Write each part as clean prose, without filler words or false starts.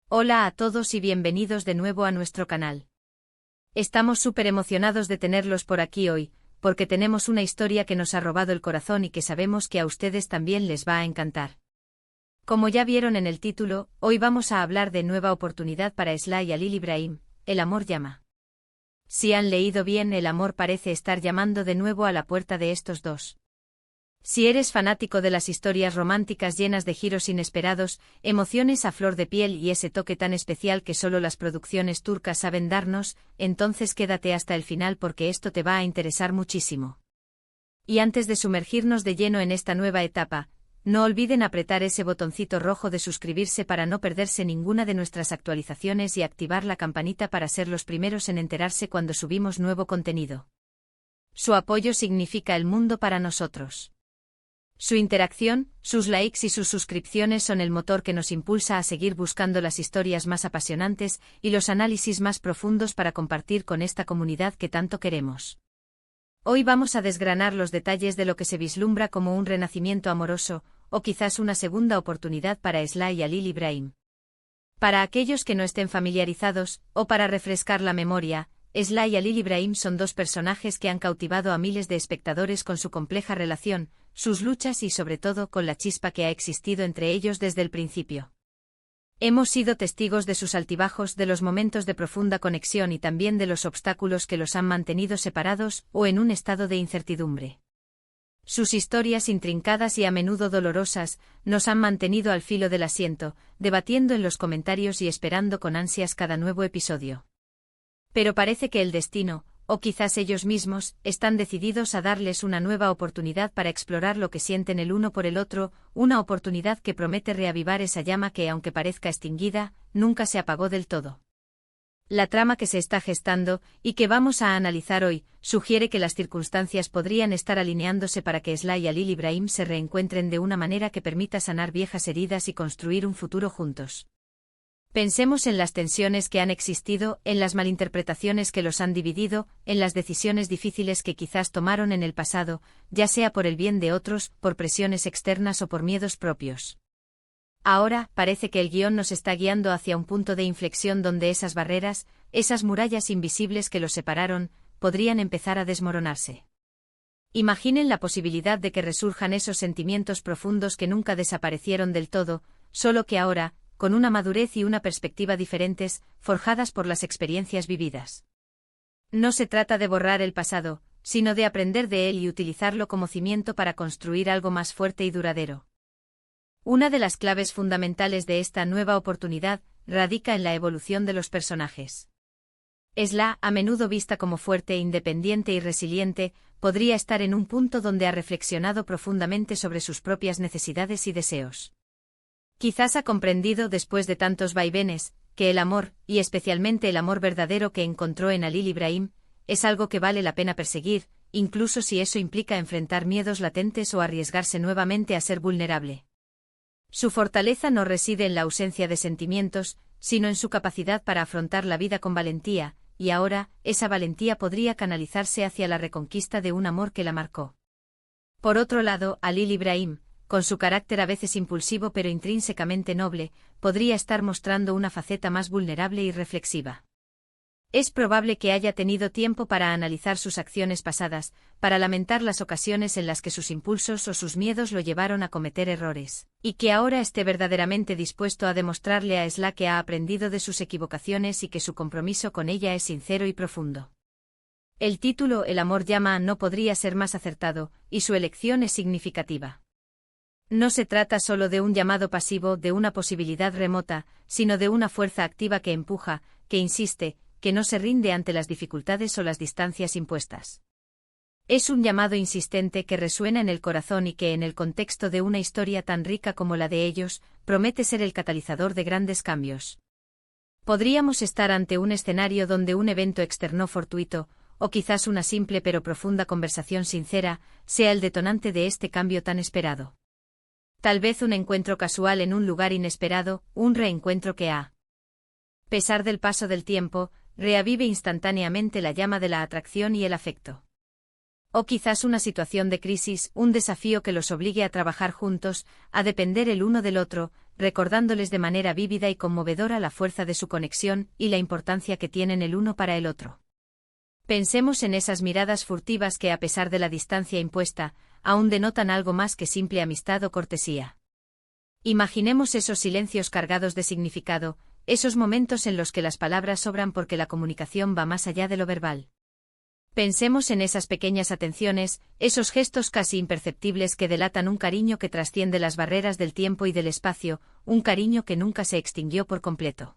Hola a todos y bienvenidos de nuevo a nuestro canal. Estamos súper emocionados de tenerlos por aquí hoy, porque tenemos una historia que nos ha robado el corazón y que sabemos que a ustedes también les va a encantar. Como ya vieron en el título, hoy vamos a hablar de nueva oportunidad para Sly y Halil Ibrahim, El amor llama. Si han leído bien, el amor parece estar llamando de nuevo a la puerta de estos dos. Si eres fanático de las historias románticas llenas de giros inesperados, emociones a flor de piel y ese toque tan especial que solo las producciones turcas saben darnos, entonces quédate hasta el final porque esto te va a interesar muchísimo. Y antes de sumergirnos de lleno en esta nueva etapa, no olviden apretar ese botoncito rojo de suscribirse para no perderse ninguna de nuestras actualizaciones y activar la campanita para ser los primeros en enterarse cuando subimos nuevo contenido. Su apoyo significa el mundo para nosotros. Su interacción, sus likes y sus suscripciones son el motor que nos impulsa a seguir buscando las historias más apasionantes y los análisis más profundos para compartir con esta comunidad que tanto queremos. Hoy vamos a desgranar los detalles de lo que se vislumbra como un renacimiento amoroso, o quizás una segunda oportunidad para Sly y Halil Ibrahim. Para aquellos que no estén familiarizados, o para refrescar la memoria, Sly y Halil Ibrahim son dos personajes que han cautivado a miles de espectadores con su compleja relación, sus luchas y sobre todo con la chispa que ha existido entre ellos desde el principio. Hemos sido testigos de sus altibajos, de los momentos de profunda conexión y también de los obstáculos que los han mantenido separados o en un estado de incertidumbre. Sus historias intrincadas y a menudo dolorosas nos han mantenido al filo del asiento, debatiendo en los comentarios y esperando con ansias cada nuevo episodio. Pero parece que el destino, o quizás ellos mismos, están decididos a darles una nueva oportunidad para explorar lo que sienten el uno por el otro, una oportunidad que promete reavivar esa llama que, aunque parezca extinguida, nunca se apagó del todo. La trama que se está gestando, y que vamos a analizar hoy, sugiere que las circunstancias podrían estar alineándose para que Sly y Halil Ibrahim se reencuentren de una manera que permita sanar viejas heridas y construir un futuro juntos. Pensemos en las tensiones que han existido, en las malinterpretaciones que los han dividido, en las decisiones difíciles que quizás tomaron en el pasado, ya sea por el bien de otros, por presiones externas o por miedos propios. Ahora, parece que el guión nos está guiando hacia un punto de inflexión donde esas barreras, esas murallas invisibles que los separaron, podrían empezar a desmoronarse. Imaginen la posibilidad de que resurjan esos sentimientos profundos que nunca desaparecieron del todo, solo que ahora, con una madurez y una perspectiva diferentes, forjadas por las experiencias vividas. No se trata de borrar el pasado, sino de aprender de él y utilizarlo como cimiento para construir algo más fuerte y duradero. Una de las claves fundamentales de esta nueva oportunidad radica en la evolución de los personajes. Sly, a menudo vista como fuerte, independiente y resiliente, podría estar en un punto donde ha reflexionado profundamente sobre sus propias necesidades y deseos. Quizás ha comprendido, después de tantos vaivenes, que el amor, y especialmente el amor verdadero que encontró en Halil Ibrahim, es algo que vale la pena perseguir, incluso si eso implica enfrentar miedos latentes o arriesgarse nuevamente a ser vulnerable. Su fortaleza no reside en la ausencia de sentimientos, sino en su capacidad para afrontar la vida con valentía, y ahora, esa valentía podría canalizarse hacia la reconquista de un amor que la marcó. Por otro lado, Halil Ibrahim, con su carácter a veces impulsivo pero intrínsecamente noble, podría estar mostrando una faceta más vulnerable y reflexiva. Es probable que haya tenido tiempo para analizar sus acciones pasadas, para lamentar las ocasiones en las que sus impulsos o sus miedos lo llevaron a cometer errores, y que ahora esté verdaderamente dispuesto a demostrarle a Sly que ha aprendido de sus equivocaciones y que su compromiso con ella es sincero y profundo. El título El amor llama no podría ser más acertado, y su elección es significativa. No se trata solo de un llamado pasivo, de una posibilidad remota, sino de una fuerza activa que empuja, que insiste, que no se rinde ante las dificultades o las distancias impuestas. Es un llamado insistente que resuena en el corazón y que, en el contexto de una historia tan rica como la de ellos, promete ser el catalizador de grandes cambios. Podríamos estar ante un escenario donde un evento externo fortuito, o quizás una simple pero profunda conversación sincera, sea el detonante de este cambio tan esperado. Tal vez un encuentro casual en un lugar inesperado, un reencuentro que a pesar del paso del tiempo, reavive instantáneamente la llama de la atracción y el afecto. O quizás una situación de crisis, un desafío que los obligue a trabajar juntos, a depender el uno del otro, recordándoles de manera vívida y conmovedora la fuerza de su conexión y la importancia que tienen el uno para el otro. Pensemos en esas miradas furtivas que, a pesar de la distancia impuesta, aún denotan algo más que simple amistad o cortesía. Imaginemos esos silencios cargados de significado, esos momentos en los que las palabras sobran porque la comunicación va más allá de lo verbal. Pensemos en esas pequeñas atenciones, esos gestos casi imperceptibles que delatan un cariño que trasciende las barreras del tiempo y del espacio, un cariño que nunca se extinguió por completo.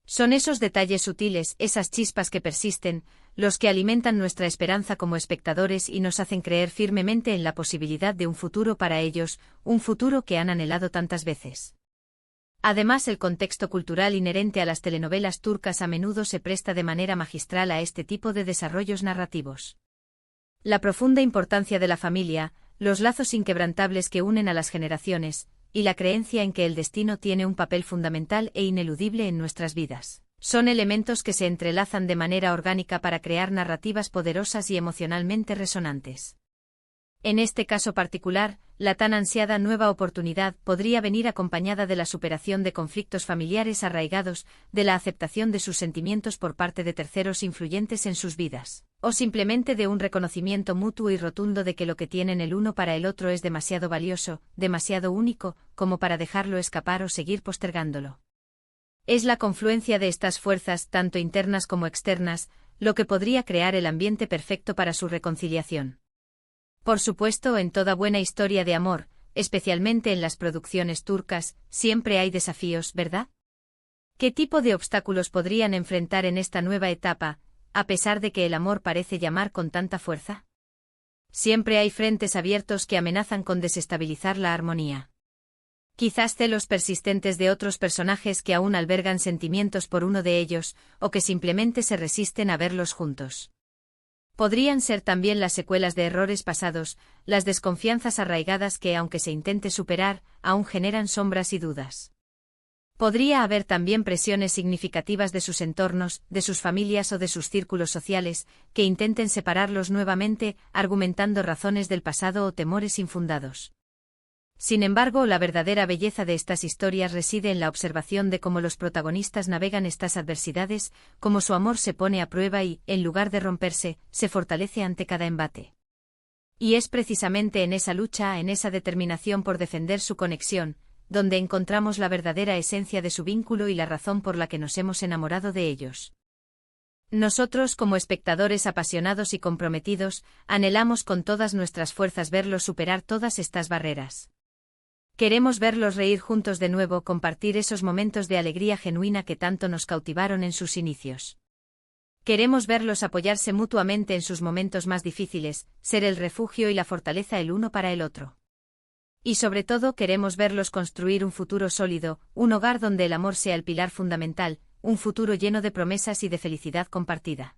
Son esos detalles sutiles, esas chispas que persisten, los que alimentan nuestra esperanza como espectadores y nos hacen creer firmemente en la posibilidad de un futuro para ellos, un futuro que han anhelado tantas veces. Además, el contexto cultural inherente a las telenovelas turcas a menudo se presta de manera magistral a este tipo de desarrollos narrativos. La profunda importancia de la familia, los lazos inquebrantables que unen a las generaciones, y la creencia en que el destino tiene un papel fundamental e ineludible en nuestras vidas, son elementos que se entrelazan de manera orgánica para crear narrativas poderosas y emocionalmente resonantes. En este caso particular, la tan ansiada nueva oportunidad podría venir acompañada de la superación de conflictos familiares arraigados, de la aceptación de sus sentimientos por parte de terceros influyentes en sus vidas, o simplemente de un reconocimiento mutuo y rotundo de que lo que tienen el uno para el otro es demasiado valioso, demasiado único, como para dejarlo escapar o seguir postergándolo. Es la confluencia de estas fuerzas, tanto internas como externas, lo que podría crear el ambiente perfecto para su reconciliación. Por supuesto, en toda buena historia de amor, especialmente en las producciones turcas, siempre hay desafíos, ¿verdad? ¿Qué tipo de obstáculos podrían enfrentar en esta nueva etapa, a pesar de que el amor parece llamar con tanta fuerza? Siempre hay frentes abiertos que amenazan con desestabilizar la armonía. Quizás celos persistentes de otros personajes que aún albergan sentimientos por uno de ellos, o que simplemente se resisten a verlos juntos. Podrían ser también las secuelas de errores pasados, las desconfianzas arraigadas que, aunque se intente superar, aún generan sombras y dudas. Podría haber también presiones significativas de sus entornos, de sus familias o de sus círculos sociales, que intenten separarlos nuevamente, argumentando razones del pasado o temores infundados. Sin embargo, la verdadera belleza de estas historias reside en la observación de cómo los protagonistas navegan estas adversidades, cómo su amor se pone a prueba y, en lugar de romperse, se fortalece ante cada embate. Y es precisamente en esa lucha, en esa determinación por defender su conexión, donde encontramos la verdadera esencia de su vínculo y la razón por la que nos hemos enamorado de ellos. Nosotros, como espectadores apasionados y comprometidos, anhelamos con todas nuestras fuerzas verlos superar todas estas barreras. Queremos verlos reír juntos de nuevo, compartir esos momentos de alegría genuina que tanto nos cautivaron en sus inicios. Queremos verlos apoyarse mutuamente en sus momentos más difíciles, ser el refugio y la fortaleza el uno para el otro. Y sobre todo queremos verlos construir un futuro sólido, un hogar donde el amor sea el pilar fundamental, un futuro lleno de promesas y de felicidad compartida.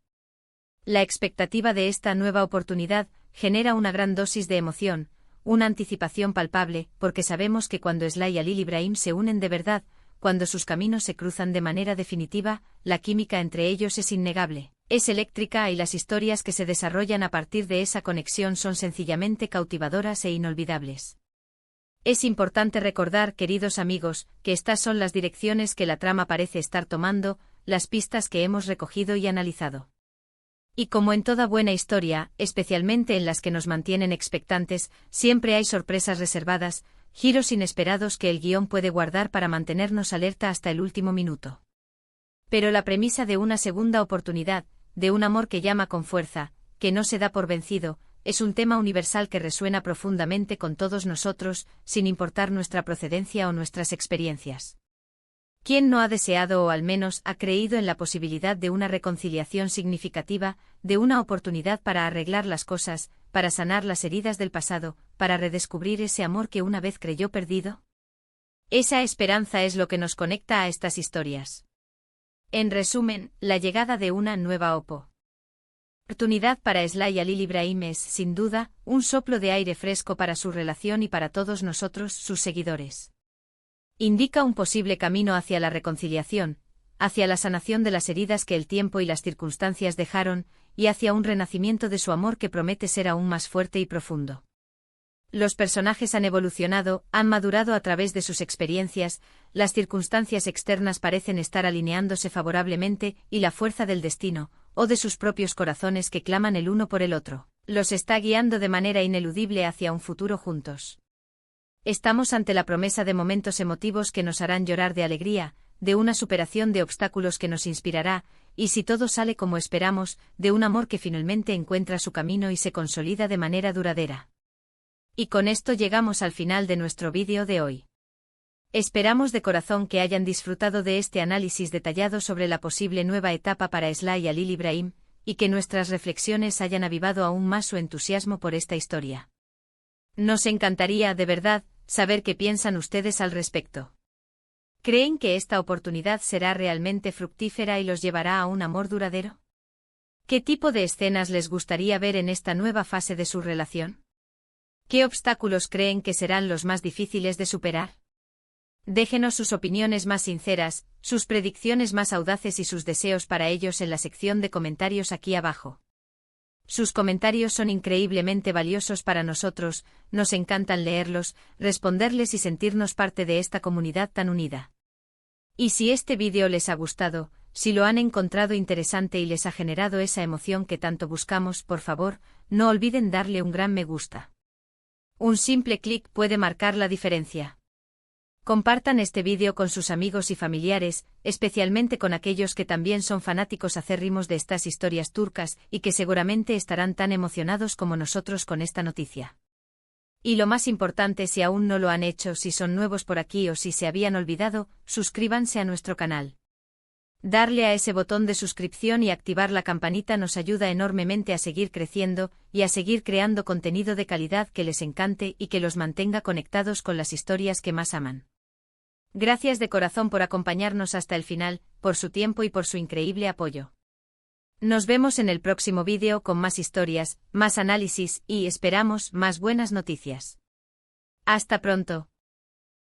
La expectativa de esta nueva oportunidad genera una gran dosis de emoción, una anticipación palpable, porque sabemos que cuando Eslay y Halil Ibrahim se unen de verdad, cuando sus caminos se cruzan de manera definitiva, la química entre ellos es innegable, es eléctrica y las historias que se desarrollan a partir de esa conexión son sencillamente cautivadoras e inolvidables. Es importante recordar, queridos amigos, que estas son las direcciones que la trama parece estar tomando, las pistas que hemos recogido y analizado. Y como en toda buena historia, especialmente en las que nos mantienen expectantes, siempre hay sorpresas reservadas, giros inesperados que el guión puede guardar para mantenernos alerta hasta el último minuto. Pero la premisa de una segunda oportunidad, de un amor que llama con fuerza, que no se da por vencido, es un tema universal que resuena profundamente con todos nosotros, sin importar nuestra procedencia o nuestras experiencias. ¿Quién no ha deseado o al menos ha creído en la posibilidad de una reconciliación significativa, de una oportunidad para arreglar las cosas, para sanar las heridas del pasado, para redescubrir ese amor que una vez creyó perdido? Esa esperanza es lo que nos conecta a estas historias. En resumen, la llegada de una nueva oportunidad para Eslay y Halil Ibrahim es, sin duda, un soplo de aire fresco para su relación y para todos nosotros, sus seguidores. Indica un posible camino hacia la reconciliación, hacia la sanación de las heridas que el tiempo y las circunstancias dejaron, y hacia un renacimiento de su amor que promete ser aún más fuerte y profundo. Los personajes han evolucionado, han madurado a través de sus experiencias, las circunstancias externas parecen estar alineándose favorablemente y la fuerza del destino, o de sus propios corazones que claman el uno por el otro, los está guiando de manera ineludible hacia un futuro juntos. Estamos ante la promesa de momentos emotivos que nos harán llorar de alegría, de una superación de obstáculos que nos inspirará, y si todo sale como esperamos, de un amor que finalmente encuentra su camino y se consolida de manera duradera. Y con esto llegamos al final de nuestro vídeo de hoy. Esperamos de corazón que hayan disfrutado de este análisis detallado sobre la posible nueva etapa para Sly y Halil Ibrahim, y que nuestras reflexiones hayan avivado aún más su entusiasmo por esta historia. Nos encantaría, de verdad, saber qué piensan ustedes al respecto. ¿Creen que esta oportunidad será realmente fructífera y los llevará a un amor duradero? ¿Qué tipo de escenas les gustaría ver en esta nueva fase de su relación? ¿Qué obstáculos creen que serán los más difíciles de superar? Déjenos sus opiniones más sinceras, sus predicciones más audaces y sus deseos para ellos en la sección de comentarios aquí abajo. Sus comentarios son increíblemente valiosos para nosotros, nos encantan leerlos, responderles y sentirnos parte de esta comunidad tan unida. Y si este vídeo les ha gustado, si lo han encontrado interesante y les ha generado esa emoción que tanto buscamos, por favor, no olviden darle un gran me gusta. Un simple clic puede marcar la diferencia. Compartan este vídeo con sus amigos y familiares, especialmente con aquellos que también son fanáticos acérrimos de estas historias turcas y que seguramente estarán tan emocionados como nosotros con esta noticia. Y lo más importante, si aún no lo han hecho, si son nuevos por aquí o si se habían olvidado, suscríbanse a nuestro canal. Darle a ese botón de suscripción y activar la campanita nos ayuda enormemente a seguir creciendo y a seguir creando contenido de calidad que les encante y que los mantenga conectados con las historias que más aman. Gracias de corazón por acompañarnos hasta el final, por su tiempo y por su increíble apoyo. Nos vemos en el próximo vídeo con más historias, más análisis y, esperamos, más buenas noticias. Hasta pronto.